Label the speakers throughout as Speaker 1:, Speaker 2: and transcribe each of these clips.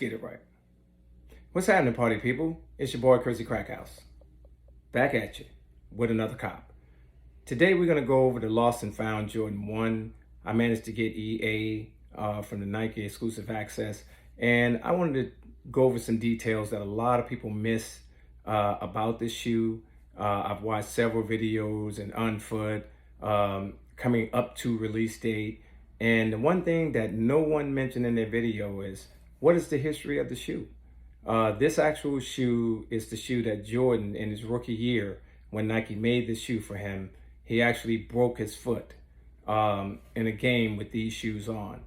Speaker 1: Get it right. What's happening, party people? It's your boy, Crazy Crackhouse. Back at you with another cop. Today, we're going to go over the Lost and Found Jordan 1. I managed to get EA from the Nike exclusive access. And I wanted to go over some details that a lot of people miss about this shoe. I've watched several videos and on foot coming up to release date. And the one thing that no one mentioned in their video is, what is the history of the shoe? This actual shoe is the shoe that Jordan, in his rookie year, when Nike made this shoe for him, he actually broke his foot in a game with these shoes on.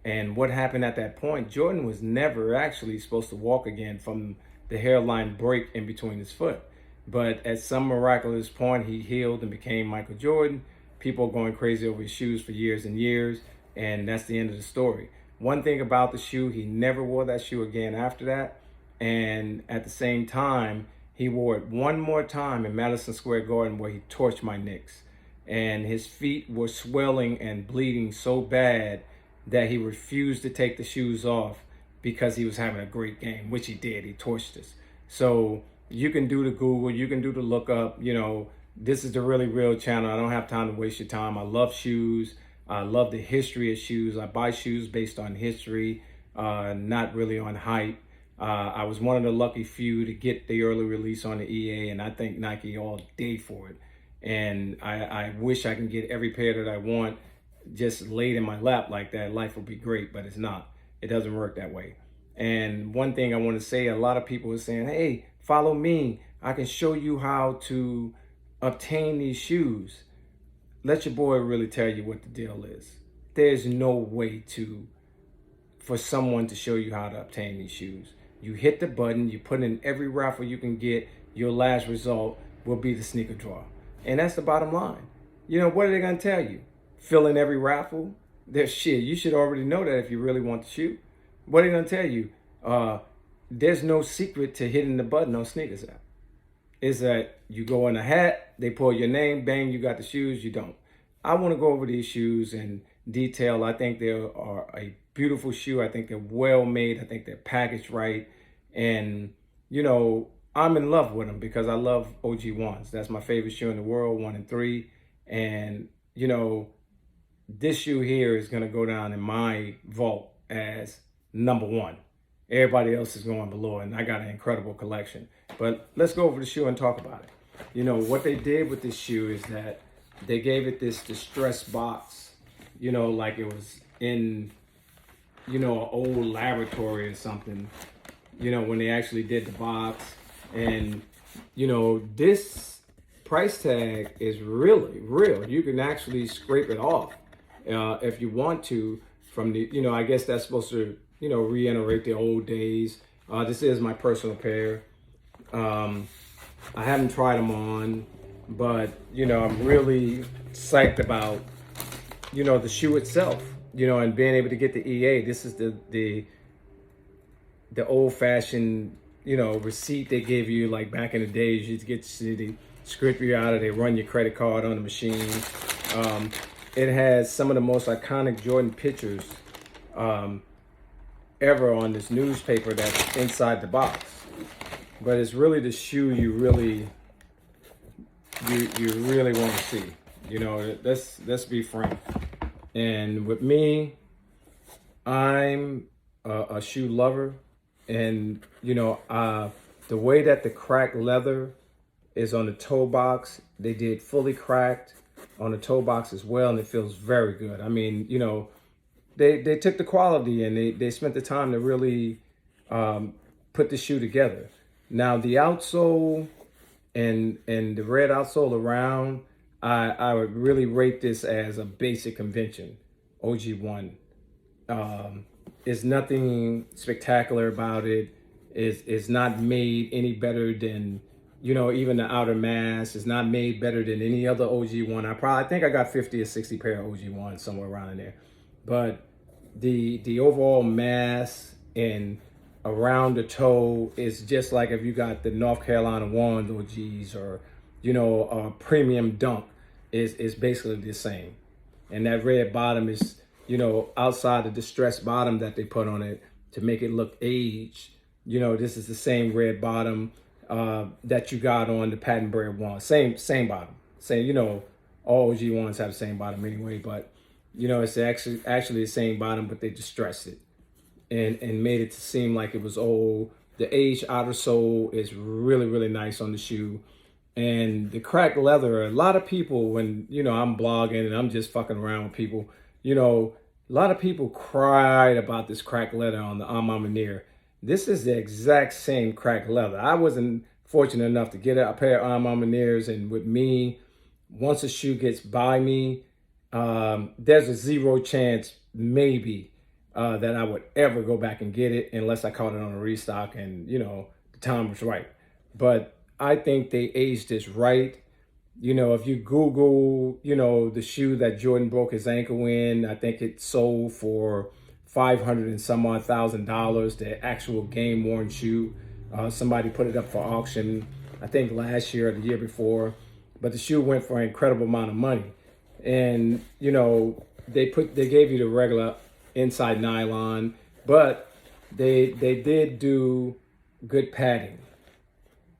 Speaker 1: And what happened at that point, Jordan was never actually supposed to walk again from the hairline break in between his foot. But at some miraculous point, he healed and became Michael Jordan. People are going crazy over his shoes for years and years, and that's the end of the story. One thing about the shoe, he never wore that shoe again after that. And at the same time, he wore it one more time in Madison Square Garden where he torched my Knicks. And his feet were swelling and bleeding so bad that he refused to take the shoes off because he was having a great game, which he did. He torched us. So you can do the Google, you can do the lookup. This is the Really Real channel. I don't have time to waste your time. I love shoes. I love the history of shoes. I buy shoes based on history, not really on hype. I was one of the lucky few to get the early release on the EA, and I thank Nike all day for it. And I wish I can get every pair that I want just laid in my lap like that. Life would be great, but it's not. It doesn't work that way. And one thing I want to say, a lot of people are saying, hey, follow me. I can show you how to obtain these shoes. Let your boy really tell you what the deal is. There's no way for someone to show you how to obtain these shoes. You hit the button, you put in every raffle you can get, your last result will be the sneaker draw. And that's the bottom line. What are they going to tell you? Fill in every raffle? There's shit. You should already know that if you really want the shoe. What are they going to tell you? There's no secret to hitting the button on Sneakers app. Is that you go in a hat, they pull your name, bang, you got the shoes, you don't. I want to go over these shoes in detail. I think they are a beautiful shoe. I think they're well made. I think they're packaged right. And, I'm in love with them because I love OG1s. That's my favorite shoe in the world, 1 and 3. And, this shoe here is going to go down in my vault as number 1. Everybody else is going below, and I got an incredible collection. But let's go over the shoe and talk about it. What they did with this shoe is that they gave it this distressed box, like it was in, an old laboratory or something, when they actually did the box. And, this price tag is really real. You can actually scrape it off if you want to from the, I guess that's supposed to, reiterate the old days. This is my personal pair. I haven't tried them on, but, I'm really psyched about, the shoe itself, and being able to get the EA. This is the old fashioned, receipt they give you like back in the days. You get to script you out, or they run your credit card on the machine. It has some of the most iconic Jordan pictures ever on this newspaper that's inside the box. But it's really the shoe you really want to see. Let's be frank. And with me, I'm a shoe lover. And, the way that the cracked leather is on the toe box, they did fully cracked on the toe box as well. And it feels very good. I mean, they took the quality and they spent the time to really put the shoe together. Now, the outsole and the red outsole around, I would really rate this as a basic convention. OG1. There's nothing spectacular about it. It's not made any better than, even the outer mass. It's not made better than any other OG1. I think I got 50 or 60 pair of OG1 somewhere around in there. But the overall mass and around the toe is just like if you got the North Carolina 1 OGs or, a premium dunk is basically the same. And that red bottom is, outside the distressed bottom that they put on it, to make it look aged. You know, this is the same red bottom that you got on the patent bread one. Same bottom. Same, you know, all OG ones have the same bottom anyway, but you know, it's actually the same bottom, but they distressed it and made it to seem like it was old. The aged outer sole is really, really nice on the shoe. And the cracked leather, a lot of people, when, you know, I'm blogging and I'm just fucking around with people, you know, a lot of people cried about this cracked leather on the A Ma Maniére. This is the exact same cracked leather. I wasn't fortunate enough to get a pair of A Ma Maniéres, and with me, once a shoe gets by me, there's a 0 chance maybe that I would ever go back and get it unless I caught it on a restock and, you know, the time was right. But I think they aged this right. You know, if you Google, you know, the shoe that Jordan broke his ankle in, I think it sold for $500 and some odd thousand, the actual game worn shoe. Somebody put it up for auction, I think last year or the year before, but the shoe went for an incredible amount of money. And, you know, they gave you the regular inside nylon, but they did do good padding.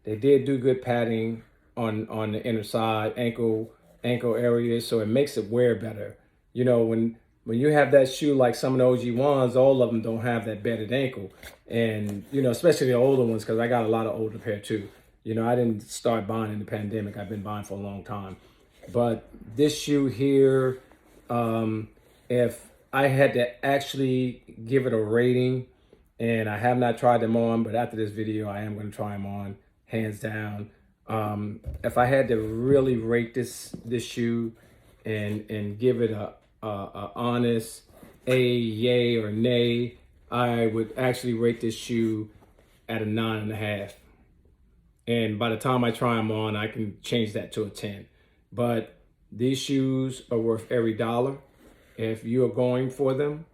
Speaker 1: They did do good padding on the inner side, ankle areas, so it makes it wear better. You know, when you have that shoe like some of the OG ones, all of them don't have that bedded ankle. And, you know, especially the older ones, because I got a lot of older pair too. You know, I didn't start buying in the pandemic. I've been buying for a long time. But this shoe here, if I had to actually give it a rating, and I have not tried them on, but after this video, I am going to try them on, hands down. If I had to really rate this shoe and give it a honest A, yay, or nay, I would actually rate this shoe at a 9.5. And by the time I try them on, I can change that to a 10. But these shoes are worth every dollar. If you are going for them,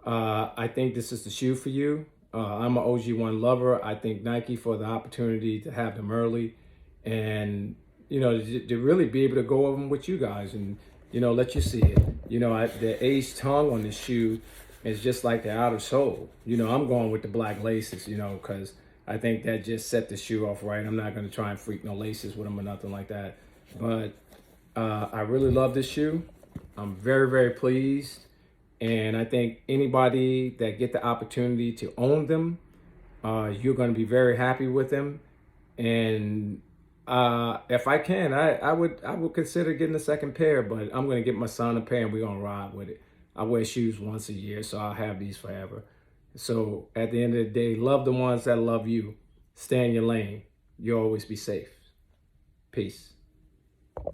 Speaker 1: I think this is the shoe for you. I'm an OG1 lover. I thank Nike for the opportunity to have them early and, you know, to really be able to go over them with you guys and, you know, let you see it. You know, the aged tongue on this shoe is just like the outer sole. You know, I'm going with the black laces, you know, because I think that just set the shoe off right. I'm not going to try and freak no laces with them or nothing like that. But I really love this shoe. I'm very, very pleased. And I think anybody that get the opportunity to own them, you're going to be very happy with them. And if I can, I would consider getting a second pair, but I'm going to get my son a pair and we're going to ride with it. I wear shoes once a year, so I'll have these forever. So at the end of the day, love the ones that love you. Stay in your lane. You'll always be safe. Peace.